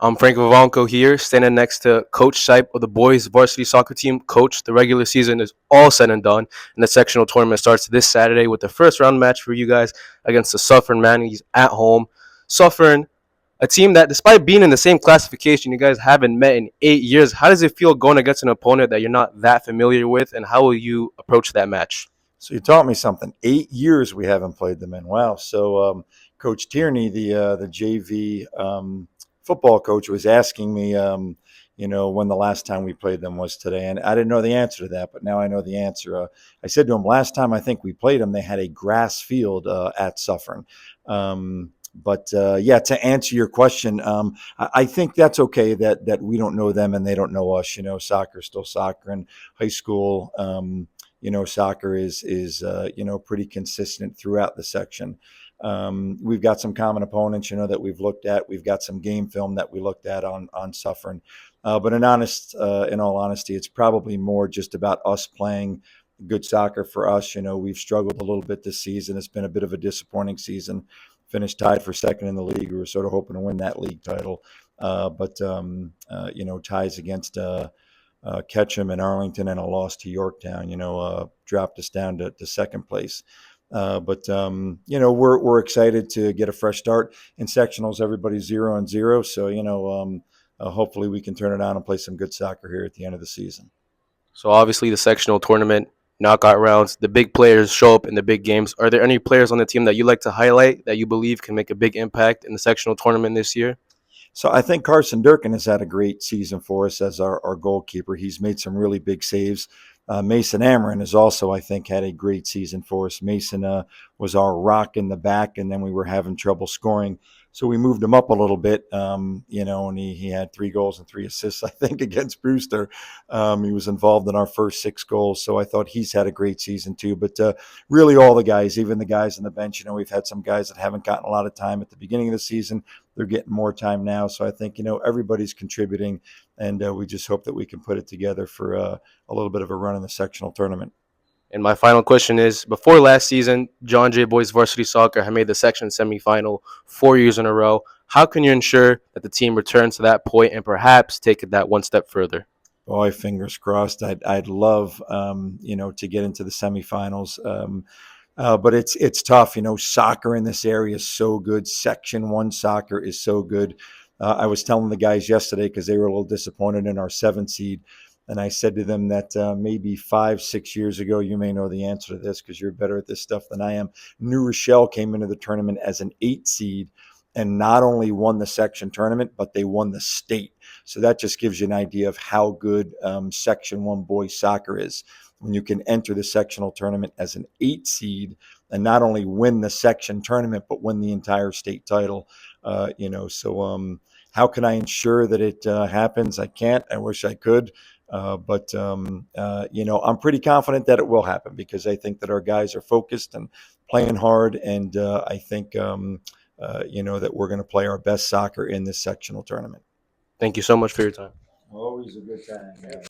I'm Frank Vivanco here, standing next to Coach Seipp of the boys varsity soccer team. Coach, the regular season is all said and done, and the sectional tournament starts this Saturday with the first round match for you guys against the Suffern Mannies at home. Suffern, a team that, despite being in the same classification, you guys haven't met in 8 years. How does it feel going against an opponent that you're not that familiar with, and how will you approach that match? So you taught me something. 8 years we haven't played them in. Wow. So Coach Tierney, the JV football coach, was asking me, when the last time we played them was today, and I didn't know the answer to that, but now I know the answer. I said to him last time I think we played them, they had a grass field at Suffern. Yeah, to answer your question, I think that's okay that we don't know them and they don't know us. Soccer is still soccer, and high school. Soccer is pretty consistent throughout the section. We've got some common opponents, that we've looked at. We've got some game film that we looked at on Suffern. But in all honesty, it's probably more just about us playing good soccer for us. We've struggled a little bit this season. It's been a bit of a disappointing season. Finished tied for second in the league. We were sort of hoping to win that league title. Ties against Ketchum and Arlington and a loss to Yorktown, dropped us down to second place. We're excited to get a fresh start in sectionals. Everybody's 0-0. So, hopefully we can turn it on and play some good soccer here at the end of the season. So obviously the sectional tournament, knockout rounds, the big players show up in the big games. Are there any players on the team that you like to highlight that you believe can make a big impact in the sectional tournament this year? So I think Carson Durkin has had a great season for us as our goalkeeper. He's made some really big saves. Mason Amron has also, I think, had a great season for us. Mason was our rock in the back, and then we were having trouble scoring. So we moved him up a little bit, and he had 3 goals and 3 assists, I think, against Brewster. He was involved in our first 6 goals, so I thought he's had a great season too. But really all the guys, even the guys on the bench, we've had some guys that haven't gotten a lot of time at the beginning of the season. They're getting more time now. So I think, everybody's contributing, and we just hope that we can put it together for a little bit of a run in the sectional tournament. And my final question is, before last season, John Jay Boys Varsity Soccer had made the section semifinal 4 years in a row. How can you ensure that the team returns to that point and perhaps take it that one step further? Boy, fingers crossed. I'd love, to get into the semifinals. But it's tough. Soccer in this area is so good. Section 1 soccer is so good. I was telling the guys yesterday because they were a little disappointed in our 7 seed. And I said to them that maybe 5-6 years ago, you may know the answer to this because you're better at this stuff than I am. New Rochelle came into the tournament as an 8 seed and not only won the section tournament, but they won the state. So that just gives you an idea of how good Section 1 boys soccer is. When you can enter the sectional tournament as an 8 seed and not only win the section tournament, but win the entire state title. How can I ensure that it happens? I can't. I wish I could. I'm pretty confident that it will happen because I think that our guys are focused and playing hard. And I think, that we're going to play our best soccer in this sectional tournament. Thank you so much for your time. Always a good time. Yeah.